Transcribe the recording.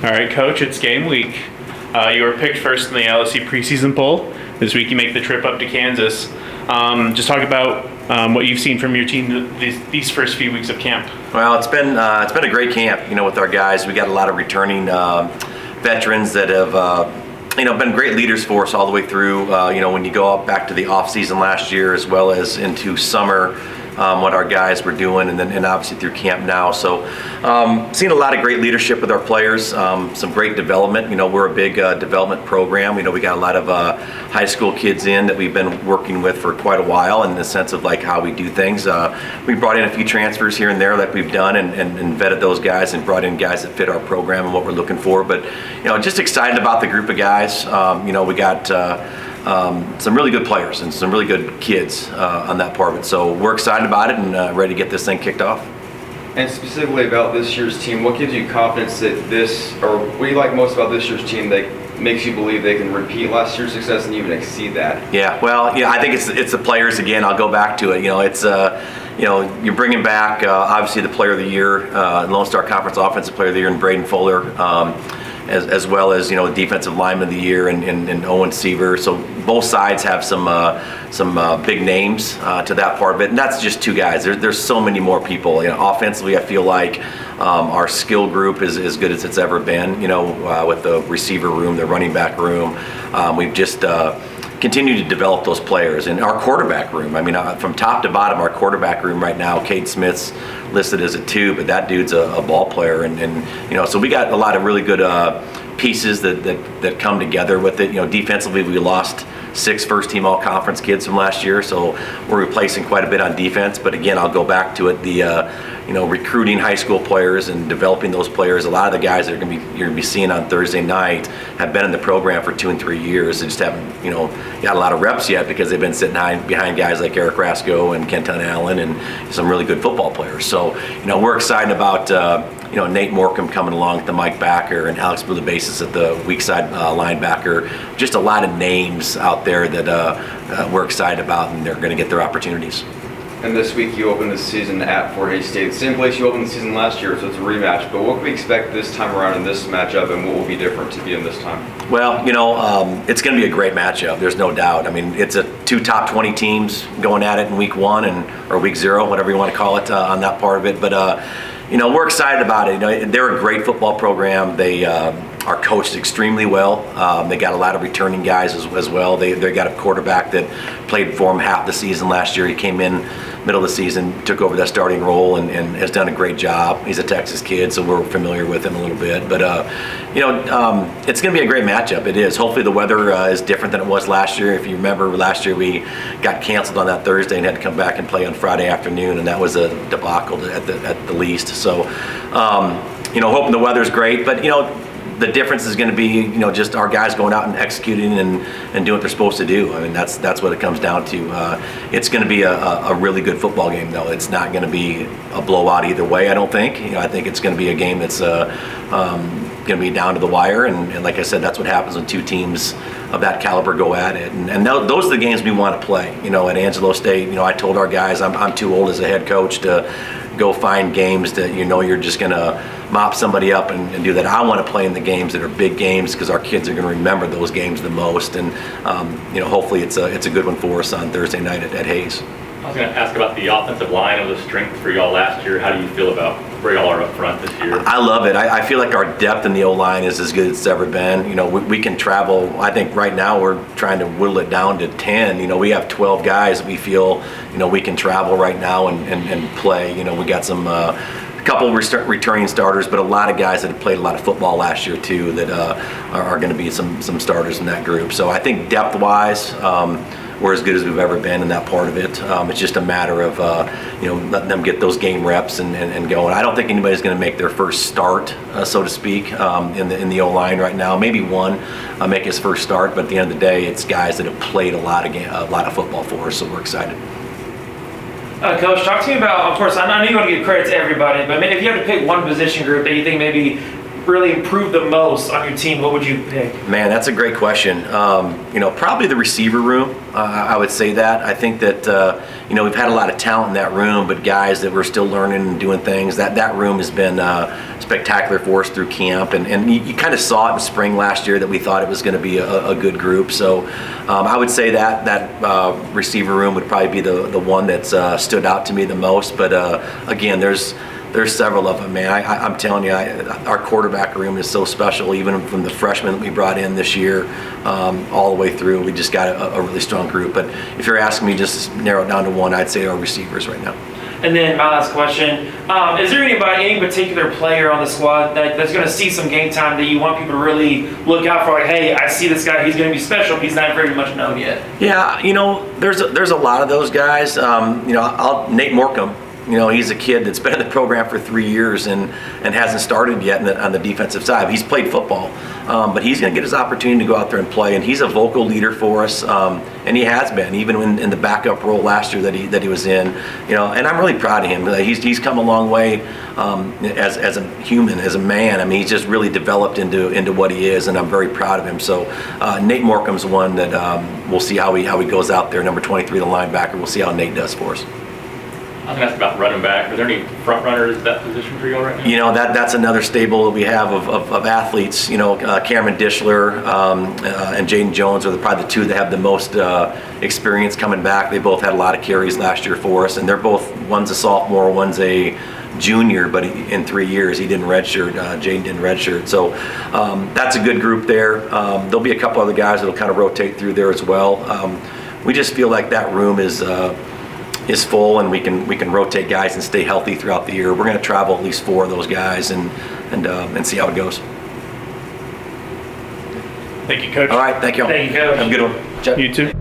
All right, Coach, it's game week. You were picked first in the LSU preseason poll. This week you make the trip up to Kansas. Just talk about what you've seen from your team these first few weeks of camp. Well, it's been a great camp, with our guys. We got a lot of returning veterans that have been great leaders for us all the way through. When you go back to the off season last year as well as into summer, what our guys were doing, and obviously through camp now. So seeing a lot of great leadership with our players, some great development. We're a big development program. We got a lot of high school kids in that we've been working with for quite a while in the sense of like how we do things. We brought in a few transfers here and there that we've done and vetted those guys and brought in guys that fit our program and what we're looking for. But just excited about the group of guys. We got some really good players and some really good kids on that part of it. So we're excited about it and ready to get this thing kicked off. And specifically about this year's team, what gives you confidence that what do you like most about this year's team that makes you believe they can repeat last year's success and even exceed that? Yeah, well, I think it's the players again. I'll go back to it. It's you're bringing back obviously the Player of the Year, Lone Star Conference Offensive Player of the Year, and Braden Fuller. As well as Defensive Lineman of the Year and Owen Seaver. So both sides have some big names to that part of it, and that's just two guys. There's so many more people. Offensively, I feel like our skill group is as good as it's ever been. With the receiver room, the running back room, we've just continue to develop those players. And our quarterback room, from top to bottom, our quarterback room right now, Cade Smith's listed as a 2, but that dude's a ball player. And so we got a lot of really good pieces that come together with it. Defensively, we lost 6 first-team all-conference kids from last year, so we're replacing quite a bit on defense. But again, I'll go back to it, the recruiting high school players and developing those players. A lot of the guys that you're going to be seeing on Thursday night have been in the program for 2 and 3 years. They just haven't got a lot of reps yet because they've been sitting behind guys like Eric Rasco and Kenton Allen and some really good football players. So we're excited about Nate Morcom coming along with the Mike Backer and Alex Boulibasis at the weak side linebacker. Just a lot of names out there that we're excited about, and they're going to get their opportunities. And this week you opened the season at Fort Hays State, same place you opened the season last year, so it's a rematch. But what can we expect this time around in this matchup, and what will be different to be in this time? Well, it's going to be a great matchup. There's no doubt. It's a 2 top 20 teams going at it in week 1 or week 0, whatever you want to call it on that part of it. But we're excited about it. They're a great football program. They are coached extremely well. They got a lot of returning guys as well. They got a quarterback that played for them half the season last year. He came in middle of the season, took over that starting role, and has done a great job. He's a Texas kid, so we're familiar with him a little bit. But it's going to be a great matchup. It is. Hopefully the weather is different than it was last year. If you remember, last year we got canceled on that Thursday and had to come back and play on Friday afternoon, and that was a debacle at the least. So hoping the weather's great, but the difference is going to be, just our guys going out and executing and doing what they're supposed to do. That's what it comes down to. It's going to be a really good football game, though. It's not going to be a blowout either way, I don't think. I think it's going to be a game that's going to be down to the wire. And like I said, that's what happens when 2 teams of that caliber go at it. And those are the games we want to play. At Angelo State, I told our guys I'm too old as a head coach to go find games that you're just going to mop somebody up and do that. I want to play in the games that are big games because our kids are going to remember those games the most. And hopefully it's a good one for us on Thursday night at Hayes. I was going to ask about the offensive line. It was a strength for y'all last year. How do you feel about where y'all are up front this year? I love it. I feel like our depth in the O-line is as good as it's ever been. We can travel. I think right now we're trying to whittle it down to 10. We have 12 guys that we feel, we can travel right now and play. We got some a couple returning starters, but a lot of guys that have played a lot of football last year too that are going to be some starters in that group. So I think depth-wise, we're as good as we've ever been in that part of it. It's just a matter of letting them get those game reps and going. I don't think anybody's going to make their first start, so to speak, in the O-line right now. Maybe one make his first start, but at the end of the day, it's guys that have played a lot of football for us, so we're excited. Coach, talk to me about, of course, I know you want to give credit to everybody, but if you had to pick one position group that you think maybe really improved the most on your team, what would you pick? Man, that's a great question. Probably the receiver room. I would say that. I think that we've had a lot of talent in that room, but guys that we're still learning and doing things. That room has been spectacular for us through camp, and you kind of saw it in spring last year that we thought it was going to be a good group. So I would say that receiver room would probably be the one that's stood out to me the most. But again, there's several of them, man. I'm telling you, our quarterback room is so special, even from the freshmen that we brought in this year all the way through. We just got a really strong group. But if you're asking me just to narrow it down to one, I'd say our receivers right now. And then my last question, is there any particular player on the squad that's going to see some game time that you want people to really look out for? Like, hey, I see this guy, he's going to be special, but he's not very much known yet. Yeah, there's a lot of those guys. Nate Morcom. He's a kid that's been in the program for 3 years and hasn't started yet on the defensive side. He's played football, but he's going to get his opportunity to go out there and play. And he's a vocal leader for us, and he has been, even in the backup role last year that he was in. And I'm really proud of him. He's come a long way as a human, as a man. I mean, he's just really developed into what he is, and I'm very proud of him. So Nate Morcom's one that we'll see how he goes out there. Number 23, the linebacker. We'll see how Nate does for us. I was going to ask about running back. Are there any front runners at that position for you all right now? That's another stable that we have of athletes. Cameron Dishler and Jaden Jones are probably the two that have the most experience coming back. They both had a lot of carries last year for us, and they're both, one's a sophomore, one's a junior, but in 3 years he didn't redshirt. Jaden didn't redshirt. So that's a good group there. There'll be a couple other guys that'll kind of rotate through there as well. We just feel like that room is full, and we can rotate guys and stay healthy throughout the year. We're going to travel at least 4 of those guys and see how it goes. Thank you, Coach. All right, thank you all. Thank you, Coach. Have a good one. You too.